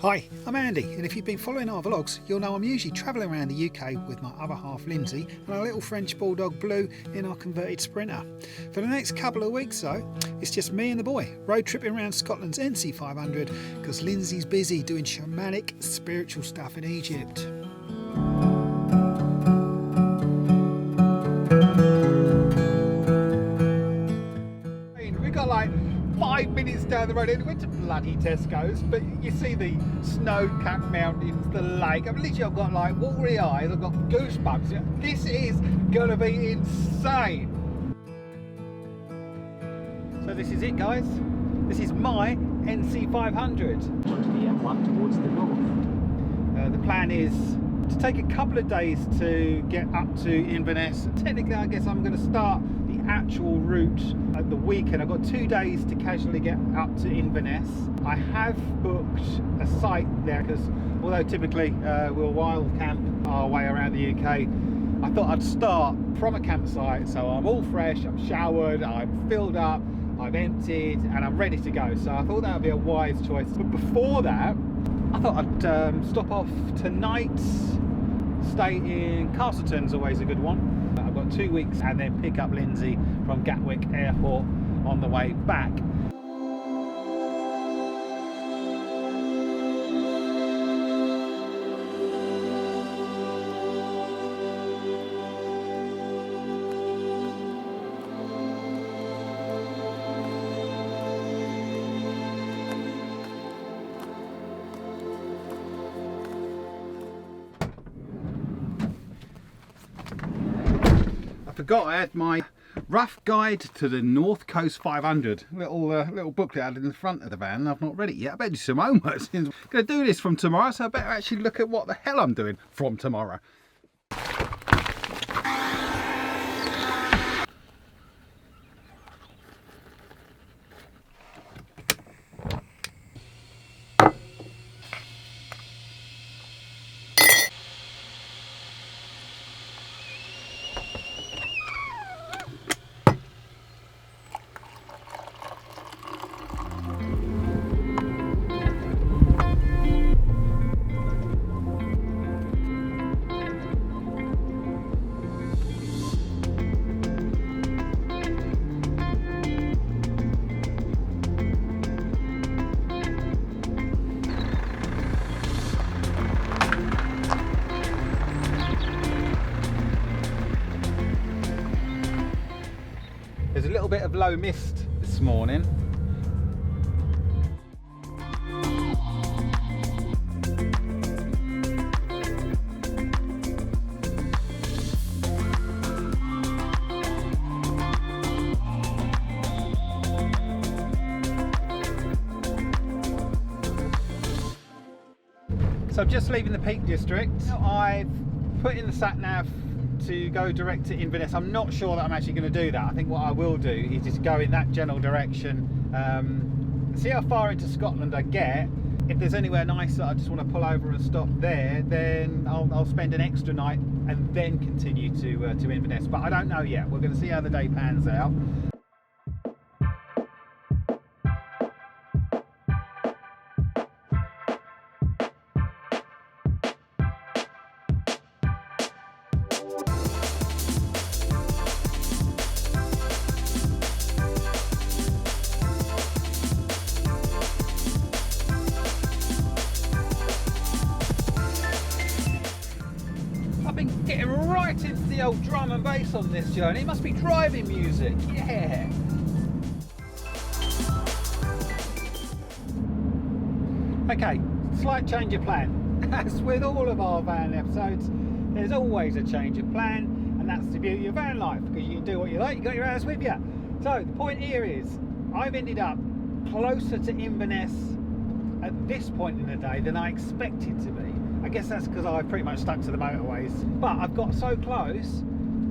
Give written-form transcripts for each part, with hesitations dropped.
Hi, I'm Andy, and if you've been following our vlogs, you'll know I'm usually travelling around the UK with my other half Lyndsey and our little French Bulldog Bleu in our converted Sprinter. For the next couple of weeks though, it's just me and the boy, road tripping around Scotland's NC500 because Lyndsey's busy doing shamanic spiritual stuff in Egypt. We got like 5 minutes down the road and we went to bloody Tesco's, but you see the snow-capped mountains, the lake. I've got like watery eyes, I've got goosebumps. This is gonna be insane. So this is it, guys. This is my NC500. Onto the M1 towards the north. The plan is to take a couple of days to get up to Inverness. Technically, I guess I'm going to start the actual route at the weekend. I've got 2 days to casually get up to Inverness. I have booked a site there because although typically we'll wild camp our way around the UK, I thought I'd start from a campsite so I'm all fresh, I'm showered, I'm filled up, I've emptied and I'm ready to go. So I thought that would be a wise choice. But before that, I thought I'd stop off tonight, stay in Castleton's always a good one. I've got 2 weeks and then pick up Lyndsey from Gatwick Airport on the way back. I forgot I had my rough guide to the North Coast 500 little booklet out in the front of the van. I've not read it yet. I better do some homework since I'm going to do this from tomorrow, so I better actually look at what the hell I'm doing from tomorrow. There's a little bit of low mist this morning. So I'm just leaving the Peak District. I've put in the sat-nav to go direct to Inverness. I'm not sure that I'm actually going to do that. I think what I will do is just go in that general direction, see how far into Scotland I get. If there's anywhere nice that I just want to pull over and stop there, then I'll spend an extra night and then continue to Inverness. But I don't know yet. We're going to see how the day pans out. Getting right into the old drum and bass on this journey. It must be driving music, yeah. Okay, slight change of plan. As with all of our van episodes, there's always a change of plan, and that's the beauty of van life, because you can do what you like, you got your hours with you. So the point here is, I've ended up closer to Inverness at this point in the day than I expected to be. I guess that's because I've pretty much stuck to the motorways, but I've got so close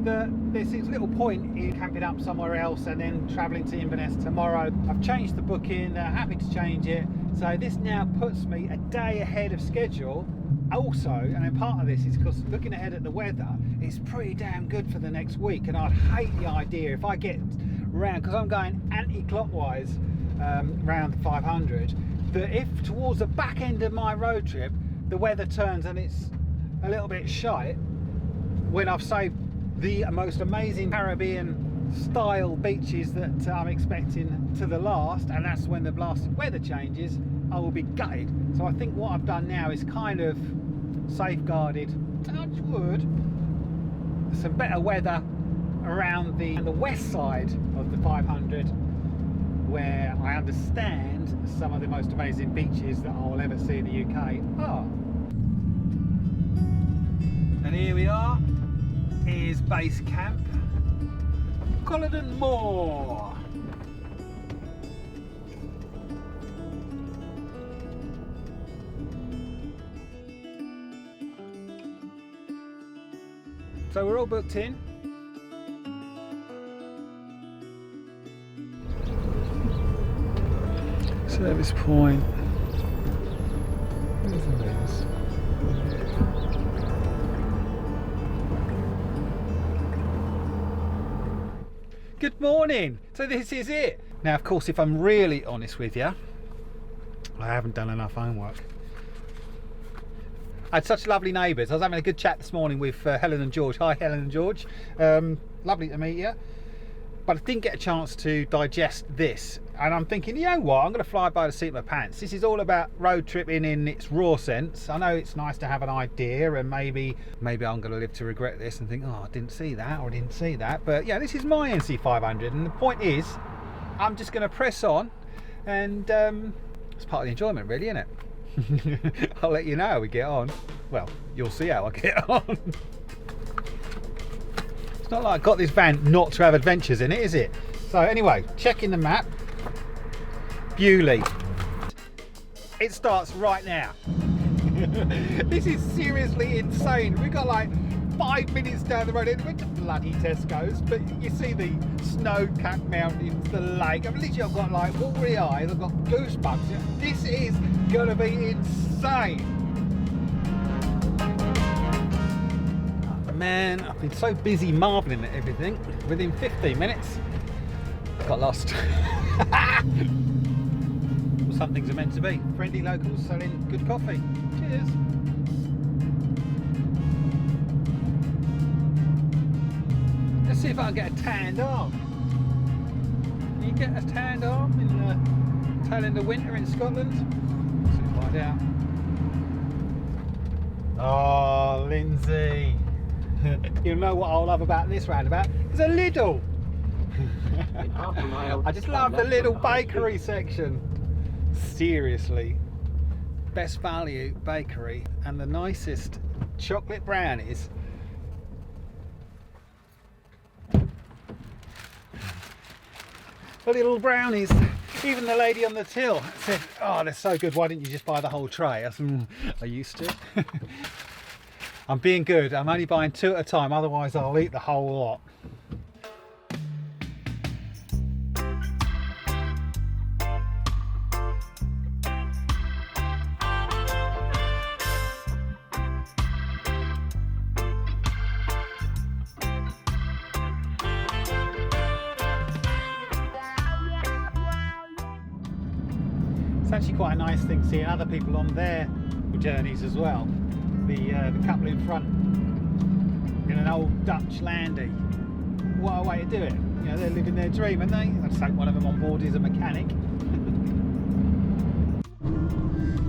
that there's this little point in camping up somewhere else and then travelling to Inverness tomorrow. I've changed the booking, happy to change it, so this now puts me a day ahead of schedule. Also, and then part of this is because looking ahead at the weather, it's pretty damn good for the next week, and I'd hate the idea if I get round, because I'm going anti-clockwise round the 500, that if towards the back end of my road trip the weather turns and it's a little bit shite, when I've saved the most amazing Caribbean style beaches that I'm expecting to the last, and that's when the blasted weather changes, I will be gutted. So I think what I've done now is kind of safeguarded, touch wood, some better weather around the west side of the 500, where I understand some of the most amazing beaches that I'll ever see in the UK are. And here we are, is base camp, Castleton Moor. So we're all booked in. Service point. Where's the lens? Good morning. So this is it. Now, of course, if I'm really honest with you, I haven't done enough homework. I had such lovely neighbours. I was having a good chat this morning with Helen and George. Hi, Helen and George. Lovely to meet you. But I didn't get a chance to digest this. And I'm thinking, you know what? I'm going to fly by the seat of my pants. This is all about road tripping in its raw sense. I know it's nice to have an idea, and maybe I'm going to live to regret this and think, oh, I didn't see that, or I didn't see that. But yeah, this is my NC500, and the point is, I'm just going to press on, and it's part of the enjoyment, really, isn't it? I'll let you know how we get on. Well, you'll see how I get on. It's not like I got this van not to have adventures in it, is it? So anyway, checking the map. Bewley. It starts right now. This is seriously insane. We've got like 5 minutes down the road. We're to bloody Tesco's, but you see the snow-capped mountains, the lake. I mean, literally, I've got like watery eyes. I've got goosebumps. This is gonna be insane. Oh, man, I've been so busy marveling at everything. Within 15 minutes, I got lost. Well, some things are meant to be. Friendly locals selling good coffee. Cheers. Let's see if I can get a tanned arm. Can you get a tanned arm in the tail end of winter in Scotland? Let's find out. Oh, Lyndsey. You'll know what I'll love about this roundabout. There's a Lidl. I just love the little bakery section. Seriously. Best value bakery and the nicest chocolate brownies. The little brownies. Even the lady on the till said, oh, they're so good, why didn't you just buy the whole tray? I said, I used to. I'm being good, I'm only buying 2 at a time, otherwise I'll eat the whole lot. It's actually quite a nice thing seeing other people on their journeys as well. The couple in front in an old Dutch landy. What a way to do it. You know, they're living their dream, aren't they? I just hope one of them on board is a mechanic.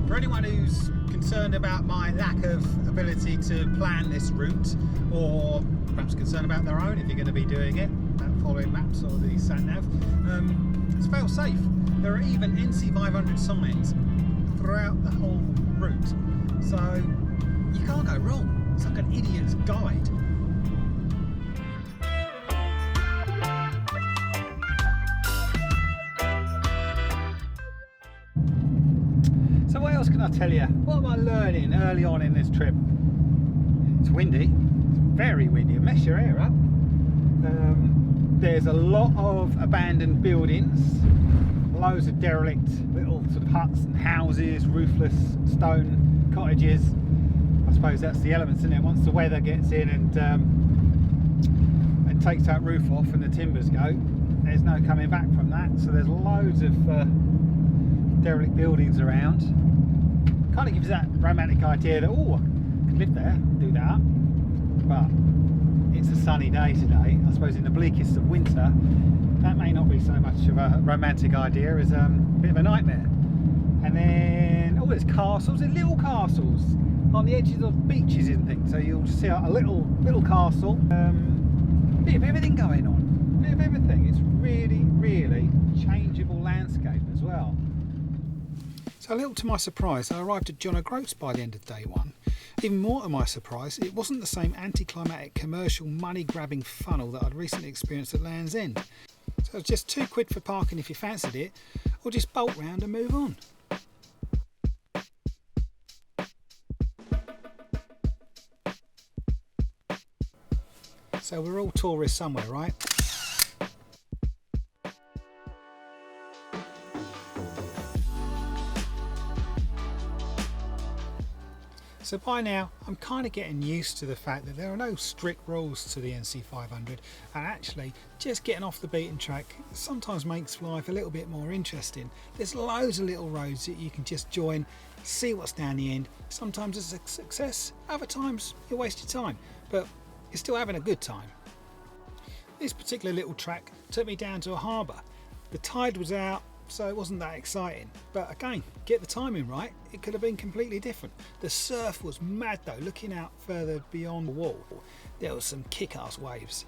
For anyone who's concerned about my lack of ability to plan this route, or perhaps concerned about their own if you're going to be doing it, following maps or the sat-nav, it's fail safe. There are even NC500 signs throughout the whole route, so you can't go wrong. It's like an idiot's guide. So what else can I tell you? What am I learning early on in this trip? It's windy, it's very windy, it mess your hair up. There's a lot of abandoned buildings, loads of derelict little sort of huts and houses, roofless stone cottages. I suppose that's the elements, isn't it? Once the weather gets in and takes that roof off and the timbers go, there's no coming back from that. So there's loads of derelict buildings around. Kind of gives that romantic idea that, oh, I could live there, do that. But it's a sunny day today. I suppose in the bleakest of winter, that may not be so much of a romantic idea as a bit of a nightmare. And then, oh, there's castles, there's little castles on the edges of beaches and things. So you'll see a little castle. Bit of everything going on. Bit of everything. It's really changeable landscape as well. So a little to my surprise, I arrived at John O'Groats by the end of day one. Even more to my surprise, it wasn't the same anticlimactic commercial money grabbing funnel that I'd recently experienced at Land's End. So it's just £2 for parking if you fancied it, or just bolt round and move on. So we're all tourists somewhere, right? So by now, I'm kind of getting used to the fact that there are no strict rules to the NC500, and actually just getting off the beaten track sometimes makes life a little bit more interesting. There's loads of little roads that you can just join, see what's down the end. Sometimes it's a success, other times you waste your time, but you're still having a good time. This particular little track took me down to a harbour. The tide was out, so it wasn't that exciting, but again, get the timing right, it could have been completely different. The surf was mad though. Looking out further beyond the wall, there was some kick-ass waves.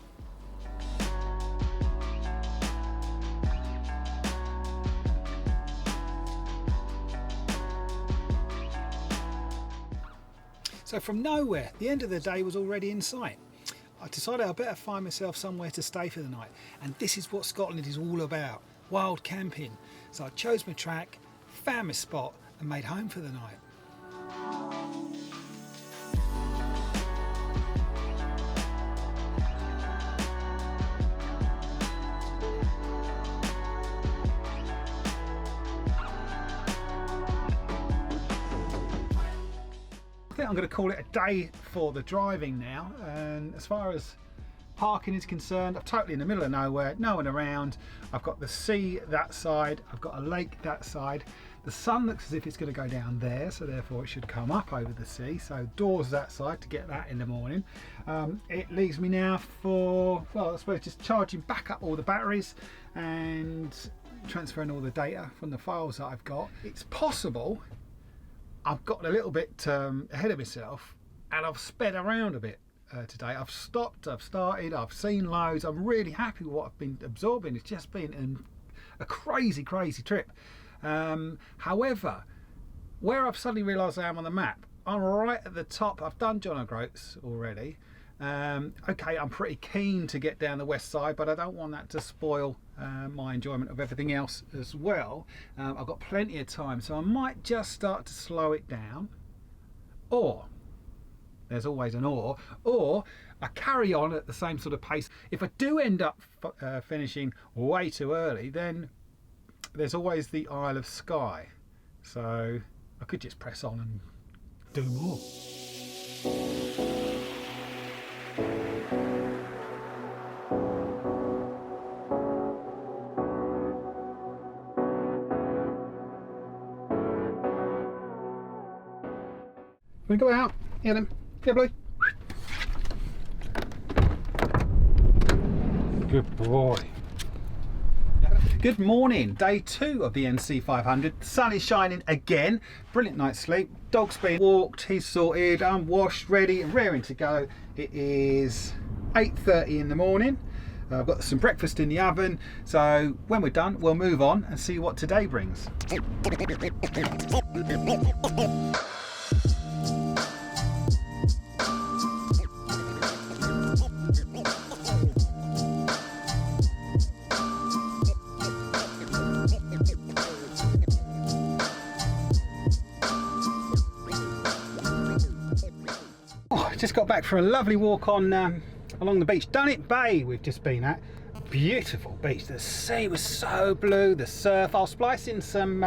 So from nowhere, the end of the day was already in sight. I decided I better find myself somewhere to stay for the night, and this is what Scotland is all about. Wild camping. So I chose my track, found my spot and made home for the night. I think I'm going to call it a day for the driving now, and as far as parking is concerned, I'm totally in the middle of nowhere, no one around. I've got the sea that side, I've got a lake that side. The sun looks as if it's going to go down there, so therefore it should come up over the sea. So doors that side to get that in the morning. It leaves me now for, well, I suppose just charging back up all the batteries and transferring all the data from the files that I've got. It's possible I've got a little bit ahead of myself and I've sped around a bit. Today I've stopped, I've started, I've seen loads. I'm really happy with what I've been absorbing. It's just been a crazy trip. However, where I've suddenly realised I am on the map, I'm right at the top. I've done John O'Groats already. Okay, I'm pretty keen to get down the west side, but I don't want that to spoil my enjoyment of everything else as well. I've got plenty of time, so I might just start to slow it down, or there's always an or I carry on at the same sort of pace. If I do end up finishing way too early, then there's always the Isle of Skye. So I could just press on and do more. We go out, yeah then. Yeah, Blue. Good boy. Good morning, day 2 of the NC500. The sun is shining again. Brilliant night's sleep. Dog's been walked, he's sorted, I'm washed, ready and raring to go. It is 8:30 in the morning. I've got some breakfast in the oven, so when we're done, we'll move on and see what today brings. Just got back for a lovely walk on along the beach. Dunnet Bay we've just been at. Beautiful beach. The sea was so blue, the surf. I'll splice in some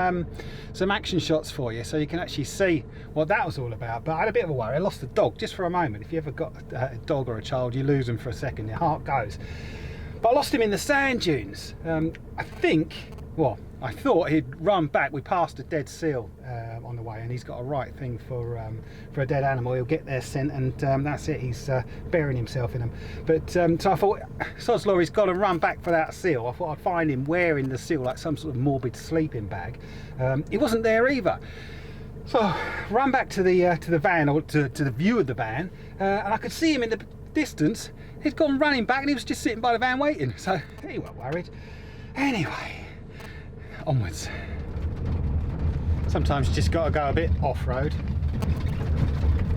action shots for you so you can actually see what that was all about. But I had a bit of a worry. I lost the dog just for a moment. If you ever got a dog or a child, you lose them for a second, your heart goes. But I lost him in the sand dunes. I think, well, I thought he'd run back. We passed a dead seal on the way, and he's got a right thing for a dead animal. He'll get their scent, and that's it. He's burying himself in them. But so I thought, sod's law, he's got to run back for that seal. I thought I'd find him wearing the seal like some sort of morbid sleeping bag. He wasn't there either. So run back to the van, or to the view of the van, and I could see him in the distance. He'd gone running back, and he was just sitting by the van waiting. So he wasn't worried. Anyway. Onwards. Sometimes you just got to go a bit off-road.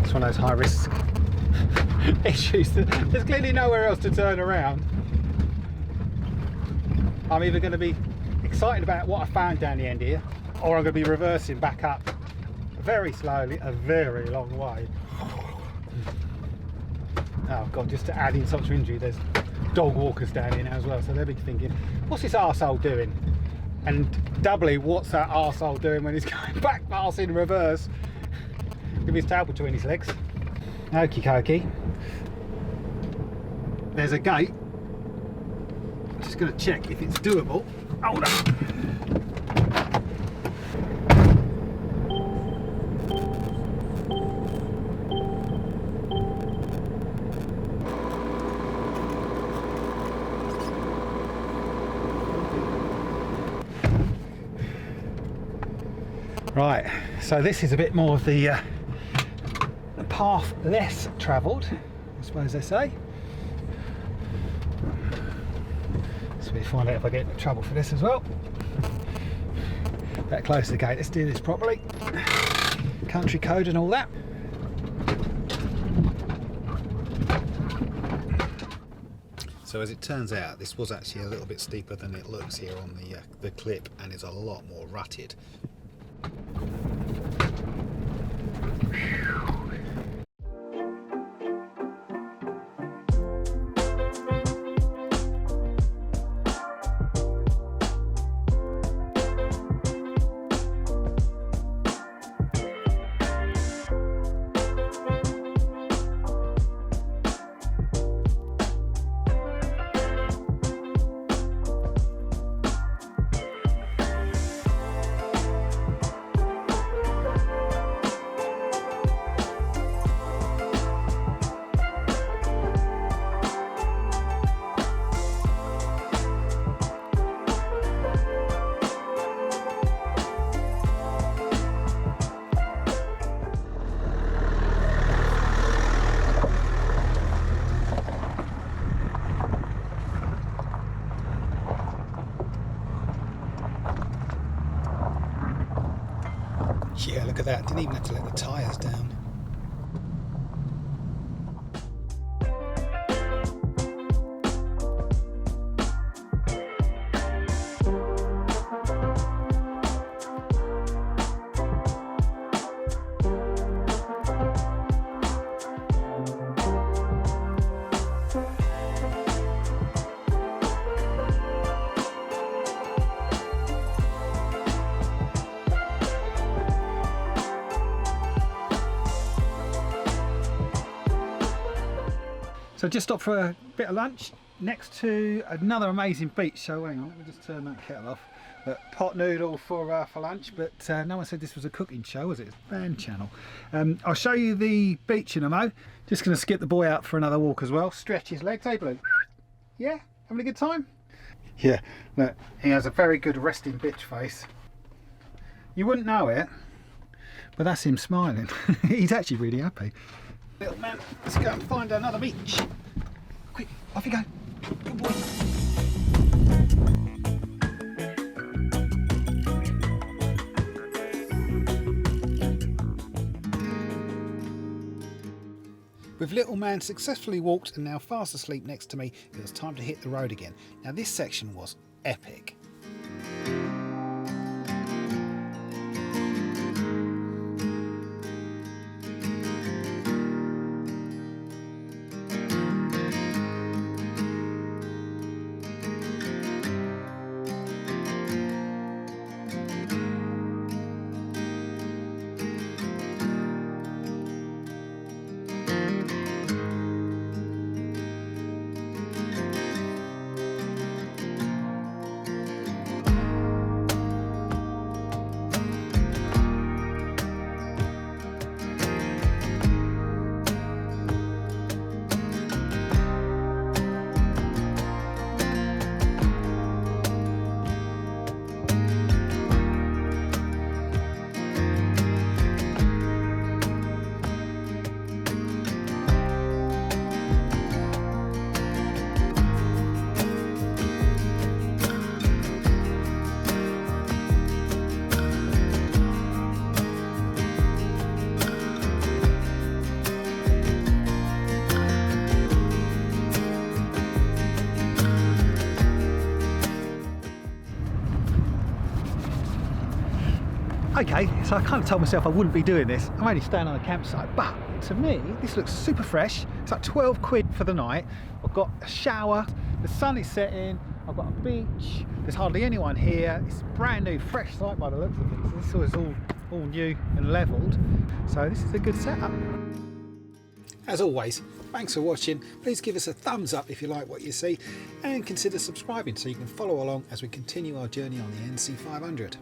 It's one of those high-risk issues. There's clearly nowhere else to turn around. I'm either going to be excited about what I found down the end here, or I'm going to be reversing back up very slowly a very long way. Oh God, just to add insult to injury, there's dog walkers down here now as well, so they'll be thinking, what's this arsehole doing? And doubly, what's that arsehole doing when he's going back past in reverse with his tail between his legs? Okie dokie. There's a gate. I'm just going to check if it's doable. Hold on. Right, so this is a bit more of the path less travelled, I suppose they say. So we find out if I get into trouble for this as well. Better close the gate, let's do this properly. Country code and all that. So as it turns out, this was actually a little bit steeper than it looks here on the clip, and it's a lot more rutted. Yeah, look at that. Didn't even have to let the tyres down. So just stopped for a bit of lunch next to another amazing beach. So hang on, let me just turn that kettle off. Pot noodle for lunch, but no one said this was a cooking show, was it? It's Van Channel. I'll show you the beach in a mo. Just going to skip the boy out for another walk as well. Stretch his legs, hey Blue? Yeah, having a good time? Yeah, look, he has a very good resting bitch face. You wouldn't know it, but that's him smiling. He's actually really happy. Little man, let's go and find another beach. Quick, off you go. Good boy. With little man successfully walked and now fast asleep next to me, it was time to hit the road again. Now this section was epic. Okay, so I kind of told myself I wouldn't be doing this. I'm only staying on a campsite, but to me, this looks super fresh. It's like 12 quid for the night. I've got a shower, the sun is setting, I've got a beach, there's hardly anyone here. It's brand new, fresh site by the looks of things. This was all new and levelled. So this is a good setup. As always, thanks for watching. Please give us a thumbs up if you like what you see, and consider subscribing so you can follow along as we continue our journey on the NC500.